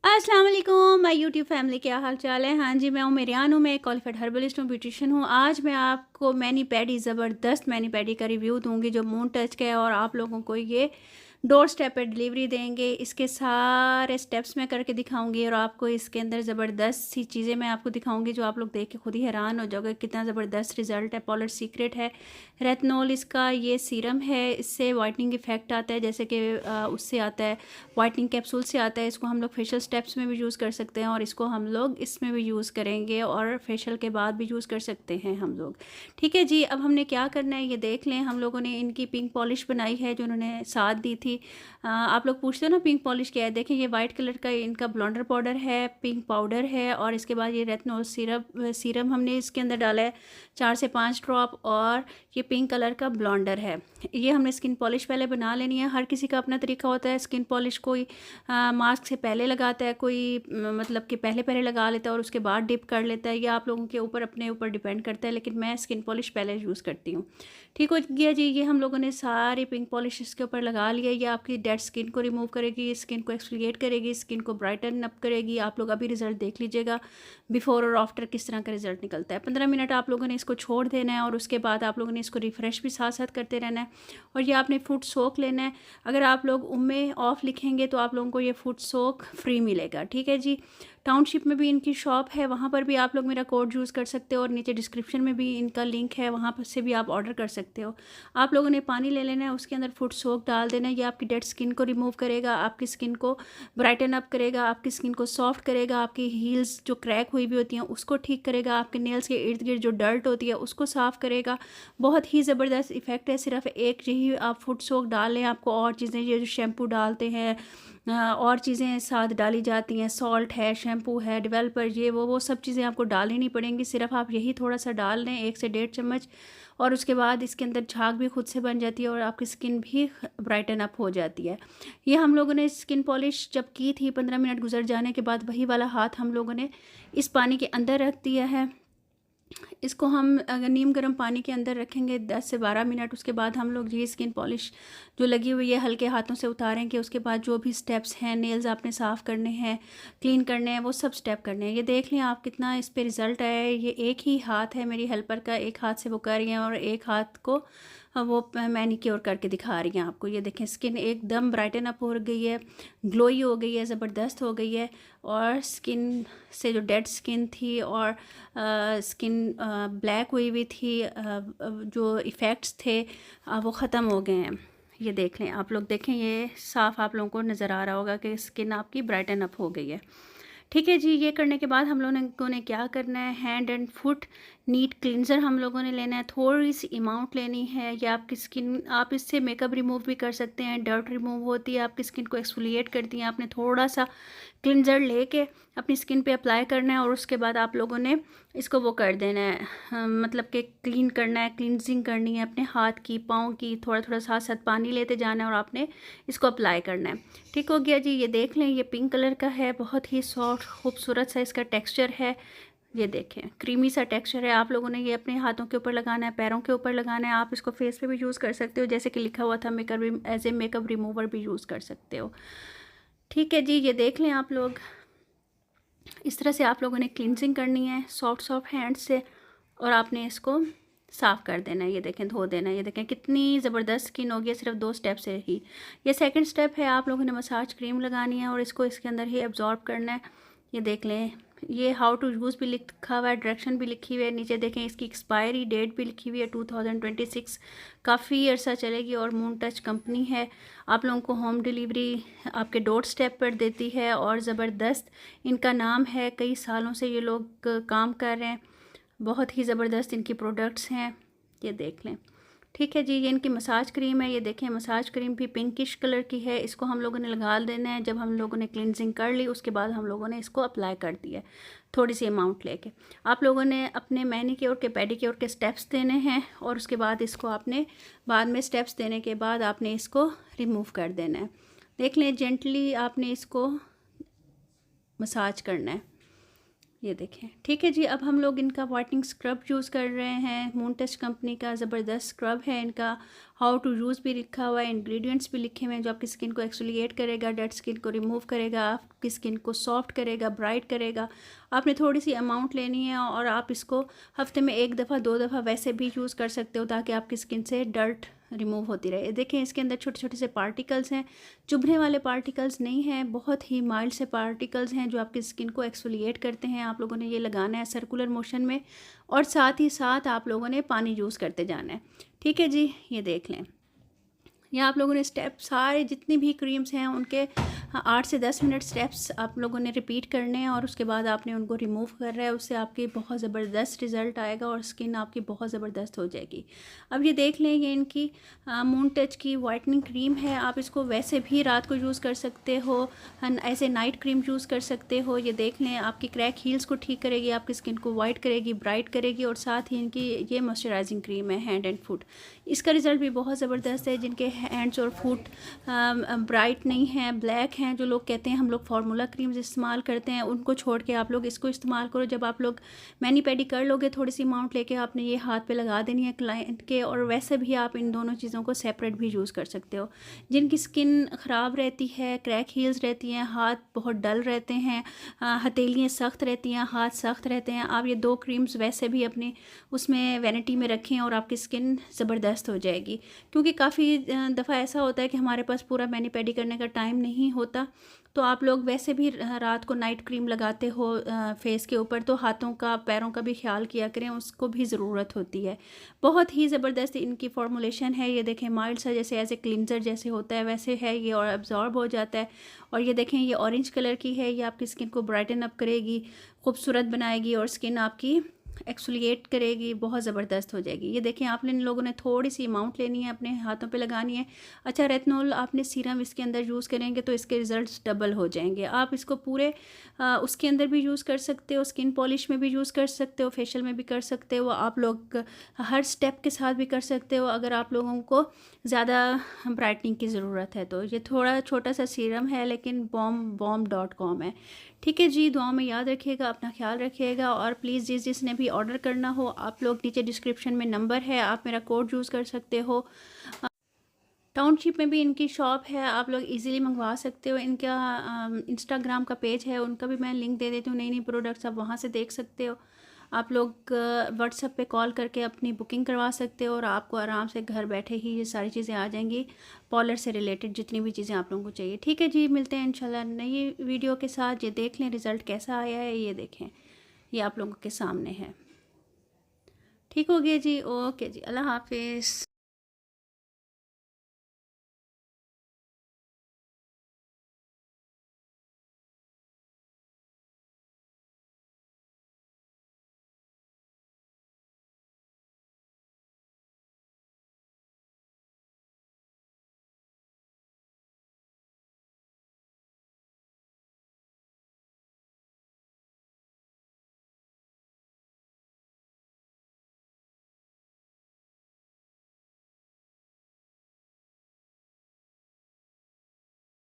अस्सलाम वालेकुम my YouTube family, क्या हाल चाल है। हाँ जी, मैं हूँ मेरियान हूँ, मैं एक क्वालिफाइड हर्बलिस्ट हूँ, ब्यूटिशियन हूँ। आज मैं आपको मैनी पैडी ज़बरदस्त मैनी पैडी का रिव्यू दूंगी जो मून टच का है और आप लोगों को ये डोर स्टेप पे डिलीवरी देंगे। इसके सारे स्टेप्स मैं करके दिखाऊंगी और आपको इसके अंदर ज़बरदस्त सी चीज़ें मैं आपको दिखाऊंगी जो आप लोग देख के खुद ही हैरान हो जाओगे कितना ज़बरदस्त रिजल्ट है। पॉलर सीक्रेट है रेतनॉल, इसका ये सीरम है, इससे वाइटनिंग इफेक्ट आता है, जैसे कि उससे आता है वाइटनिंग कैप्सूल से आता है। इसको हम लोग फेशियल स्टेप्स में भी यूज़ कर सकते हैं और इसको हम लोग इसमें भी यूज़ करेंगे और फेशियल के बाद भी यूज़ कर सकते हैं हम लोग। ठीक है जी, अब हमने क्या करना है ये देख लें। हम लोगों ने इनकी पिंक पॉलिश बनाई है जो उन्होंने साथ दी थी। आप लोग पूछते हो ना पिंक पॉलिश क्या है, देखें ये वाइट कलर का इनका ब्लॉन्डर पाउडर है, पिंक पाउडर है और इसके बाद ये रेतनॉल सीरम हमने इसके अंदर डाला है 4 से 5 ड्रॉप और ये पिंक कलर का ब्लॉन्डर है। ये हमने स्किन पॉलिश पहले बना लेनी है। हर किसी का अपना तरीका होता है स्किन पॉलिश, कोई मास्क से पहले लगाता है, कोई मतलब कि पहले पहले लगा लेता है और उसके बाद डिप कर लेता है। या आप लोगों के ऊपर अपने ऊपर डिपेंड करता है, लेकिन मैं स्किन पॉलिश पहले यूज़ करती हूँ। ठीक हो गया जी, ये हम लोगों ने सारी पिंक पॉलिश इसके ऊपर लगा लिया। ये आपकी डेड स्किन को रिमूव करेगी, स्किन को एक्सफोलिएट करेगी, स्किन को ब्राइटन अप करेगी। आप लोग अभी रिजल्ट देख लीजिएगा बिफोर और आफ्टर किस तरह का रिजल्ट निकलता है। 15 मिनट आप लोगों ने इसको छोड़ देना है और उसके बाद आप लोगों ने इसको रिफ़्रेश भी साथ साथ करते रहना है। और ये आपने फुट सोक लेना है। अगर आप लोग उम्मे ऑफ लिखेंगे तो आप लोगों को ये फुट सोक फ्री मिलेगा। ठीक है जी, टाउनशिप में भी इनकी शॉप है, वहाँ पर भी आप लोग मेरा कोड यूज़ कर सकते हो और नीचे डिस्क्रिप्शन में भी इनका लिंक है, वहाँ पर से भी आप ऑर्डर कर सकते हो। आप लोगों ने पानी ले लेना है, उसके अंदर फुट सोक डाल देना है। ये आपकी डेड स्किन को रिमूव करेगा, आपकी स्किन को ब्राइटन अप करेगा, आपकी स्किन को सॉफ्ट करेगा, आपकी हील्स जो क्रैक हुई भी होती हैं उसको ठीक करेगा, आपके नेल्स के इर्द गिर्द जो डर्ट होती है उसको साफ़ करेगा। बहुत ही ज़बरदस्त इफ़ेक्ट है। सिर्फ एक यही आप फुट सोक डाल लें, आपको और चीज़ें ये जो शैम्पू डालते हैं और चीज़ें साथ डाली जाती हैं, सॉल्ट है, शैम्पू है, डेवलपर, ये वो सब चीज़ें आपको डालनी नहीं पड़ेंगी। सिर्फ आप यही थोड़ा सा डाल लें, 1 से 1.5 चम्मच, और उसके बाद इसके अंदर झाग भी खुद से बन जाती है और आपकी स्किन भी ब्राइटन अप हो जाती है। ये हम लोगों ने स्किन पॉलिश जब की थी 15 मिनट गुजर जाने के बाद वही वाला हाथ हम लोगों ने इस पानी के अंदर रख दिया है। इसको हम अगर नीम गर्म पानी के अंदर रखेंगे 10 से 12 मिनट, उसके बाद हम लोग ये स्किन पॉलिश जो लगी हुई है हल्के हाथों से उतारेंगे। उसके बाद जो भी स्टेप्स हैं, नेल्स आपने साफ़ करने हैं, क्लीन करने हैं, वो सब स्टेप करने हैं। ये देख लें आप कितना इस पे रिज़ल्ट आया है। ये एक ही हाथ है मेरी हेल्पर का, एक हाथ से वो कर रही हैं और एक हाथ को वो मैनिक्योर करके दिखा रही हैं आपको। ये देखें स्किन एकदम ब्राइटन अप हो गई है, ग्लोई हो गई है, ज़बरदस्त हो गई है और स्किन से जो डेड स्किन थी और स्किन ब्लैक हुई हुई थी, जो इफ़ेक्ट्स थे वो ख़त्म हो गए हैं। ये देख लें आप लोग, देखें ये साफ़ आप लोगों को नज़र आ रहा होगा कि स्किन आपकी ब्राइटन अप हो गई है। ठीक है जी, ये करने के बाद हम लोगों ने क्या करना है, hand and foot neat cleanser हम लोगों ने लेना है, थोड़ी सी अमाउंट लेनी है। या आपकी स्किन, आप इससे मेकअप रिमूव भी कर सकते हैं, डर्ट रिमूव होती है, आपकी स्किन को एक्सफोलिएट करती है। आपने थोड़ा सा क्लींजर लेके अपनी स्किन पे अप्लाई करना है और उसके बाद आप लोगों ने इसको वो कर देना है, मतलब कि क्लीन करना है, क्लींजिंग करनी है अपने हाथ की, पाँव की। थोड़ा थोड़ा साथ साथ पानी लेते जाना है और आपने इसको अप्लाई करना है। ठीक हो गया जी, ये देख लें ये पिंक कलर का है, बहुत ही सॉफ्ट खूबसूरत सा इसका टेक्सचर है। ये देखें क्रीमी सा टेक्सचर है। आप लोगों ने ये अपने हाथों के ऊपर लगाना है, पैरों के ऊपर लगाना है। आप इसको फेस पे भी यूज़ कर सकते हो, जैसे कि लिखा हुआ था makeup as a makeup remover भी यूज़ कर सकते हो। ठीक है जी, ये देख लें आप लोग, इस तरह से आप लोगों ने क्लिनजिंग करनी है सॉफ्ट सॉफ्ट हैंड से और आपने इसको साफ़ कर देना है। ये देखें, धो देना है। ये देखें कितनी ज़बरदस्त स्किन होगी सिर्फ 2 स्टेप से ही। ये सेकंड स्टेप है, आप लोगों ने मसाज क्रीम लगानी है और इसको इसके अंदर ही एब्जॉर्ब करना है। ये देख लें, ये हाउ टू यूज़ भी लिखा हुआ है, डायरेक्शन भी लिखी हुई है, नीचे देखें इसकी एक्सपायरी डेट भी लिखी हुई है 2026। काफ़ी अर्सा चलेगी और मून टच कंपनी है, आप लोगों को होम डिलीवरी आपके डोर स्टेप पर देती है और ज़बरदस्त इनका नाम है। कई सालों से ये लोग काम कर रहे हैं, बहुत ही ज़बरदस्त इनकी प्रोडक्ट्स हैं। ये देख लें। ठीक है जी, ये इनकी मसाज क्रीम है। ये देखें मसाज क्रीम भी पिंकिश कलर की है। इसको हम लोगों ने लगा देना है। जब हम लोगों ने क्लिनजिंग कर ली उसके बाद हम लोगों ने इसको अप्लाई कर दिया थोड़ी सी अमाउंट लेके। आप लोगों ने अपने मैनीक्योर के पेडिक्योर के स्टेप्स देने हैं और उसके बाद इसको आपने बाद में स्टेप्स देने के बाद आपने इसको रिमूव कर देना है। देख लें जेंटली आपने इसको मसाज करना है। ये देखें। ठीक है जी, अब हम लोग इनका वाइटनिंग स्क्रब यूज़ कर रहे हैं। मून टच कंपनी का ज़बरदस्त स्क्रब है इनका। हाउ टू यूज़ भी लिखा हुआ है, इंग्रेडिएंट्स भी लिखे हुए हैं, जो आपकी स्किन को एक्सफोलिएट करेगा, डेड स्किन को रिमूव करेगा, आपकी स्किन को सॉफ्ट करेगा, ब्राइट करेगा। आपने थोड़ी सी अमाउंट लेनी है और आप इसको हफ्ते में 1 दफ़ा 2 दफ़ा वैसे भी यूज़ कर सकते हो, ताकि आपकी स्किन से डर्ट रिमूव होती रहे। देखें, इसके अंदर छोटे छोटे से पार्टिकल्स हैं, चुभने वाले पार्टिकल्स नहीं हैं, बहुत ही माइल्ड से पार्टिकल्स हैं जो आपकी स्किन को एक्सफोलिएट करते हैं। आप लोगों ने ये लगाना है सर्कुलर मोशन में, और साथ ही साथ आप लोगों ने पानी यूज़ करते जाना है। ठीक है जी, ये देख लें। यहाँ आप लोगों ने स्टेप सारे जितनी भी क्रीम्स हैं उनके 8 से 10 मिनट स्टेप्स आप लोगों ने रिपीट करने हैं, और उसके बाद आपने उनको रिमूव कर रहा है। उससे आपकी बहुत ज़बरदस्त रिज़ल्ट आएगा और स्किन आपकी बहुत ज़बरदस्त हो जाएगी। अब ये देख लें, ये इनकी मून टच की वाइटनिंग क्रीम है। आप इसको वैसे भी रात को यूज़ कर सकते हो, ऐसे नाइट क्रीम यूज़ कर सकते हो। ये देख लें, आपकी क्रैक हील्स को ठीक करेगी, आपकी स्किन को वाइट करेगी, ब्राइट करेगी, और साथ ही इनकी ये मॉइस्चराइजिंग क्रीम है हैंड एंड फुट। इसका रिज़ल्ट भी बहुत ज़बरदस्त है। जिनके हैंड्स और फुट ब्राइट नहीं हैं, ब्लैक हैं, जो लोग कहते हैं हम लोग फार्मूला क्रीम्स इस्तेमाल करते हैं, उनको छोड़ के आप लोग इसको इस्तेमाल करो। जब आप लोग मैनी पेडी कर लोगे, थोड़ी सी अमाउंट लेके आपने ये हाथ पे लगा देनी है क्लाइंट के, और वैसे भी आप इन दोनों चीज़ों को सेपरेट भी यूज़ कर सकते हो। जिनकी स्किन ख़राब रहती है, क्रैक हील्स रहती हैं, हाथ बहुत डल रहते हैं, हथेलियाँ सख्त रहती हैं, हाथ सख्त रहते हैं, आप ये 2 क्रीम्स वैसे भी अपने उसमें वैनिटी में रखें और आपकी स्किन ज़बरदस्त हो जाएगी। क्योंकि काफ़ी दफ़ा ऐसा होता है कि हमारे पास पूरा मैनी पेडी करने का टाइम नहीं होता, तो आप लोग वैसे भी रात को नाइट क्रीम लगाते हो फेस के ऊपर, तो हाथों का पैरों का भी ख्याल किया करें, उसको भी ज़रूरत होती है। बहुत ही ज़बरदस्त इनकी फॉर्मुलेशन है। ये देखें, माइल्ड सा जैसे एज ए क्लिनजर जैसे होता है वैसे है ये, और अब्जॉर्ब हो जाता है। और ये देखें, ये ऑरेंज कलर की है, ये आपकी स्किन को ब्राइटन अप करेगी, खूबसूरत बनाएगी, और स्किन आपकी एक्सफोलिएट करेगी, बहुत ज़बरदस्त हो जाएगी। ये देखें, आप लोगों ने थोड़ी सी अमाउंट लेनी है, अपने हाथों पे लगानी है। अच्छा, रेटिनॉल आपने सीरम इसके अंदर यूज़ करेंगे तो इसके रिज़ल्ट्स डबल हो जाएंगे। आप इसको पूरे उसके अंदर भी यूज़ कर सकते हो, स्किन पॉलिश में भी यूज़ कर सकते हो, फेशियल में भी कर सकते हो, आप लोग हर स्टेप के साथ भी कर सकते हो। अगर आप लोगों को ज़्यादा ब्राइटनिंग की ज़रूरत है तो ये थोड़ा छोटा सा सीरम है, लेकिन bomb.com है। ठीक है जी, दुआओं में याद रखिएगा, अपना ख्याल रखिएगा, और प्लीज़ जिसने भी ऑर्डर करना हो, आप लोग नीचे डिस्क्रिप्शन में नंबर है, आप मेरा कोड यूज़ कर सकते हो। टाउनशिप में भी इनकी शॉप है, आप लोग इजीली मंगवा सकते हो। इनका इंस्टाग्राम का पेज है, उनका भी मैं लिंक दे देती हूँ। नई नई प्रोडक्ट्स आप वहाँ से देख सकते हो। आप लोग व्हाट्सएप पे कॉल करके अपनी बुकिंग करवा सकते हो, और आपको आराम से घर बैठे ही ये सारी चीज़ें आ जाएंगी, पार्लर से रिलेटेड जितनी भी चीज़ें आप लोगों को चाहिए। ठीक है जी, मिलते हैं इंशाल्लाह नई वीडियो के साथ। ये देख लें रिज़ल्ट कैसा आया है, ये देखें, ये आप लोगों के सामने है। ठीक हो गया जी, ओके जी, अल्लाह हाफिज़।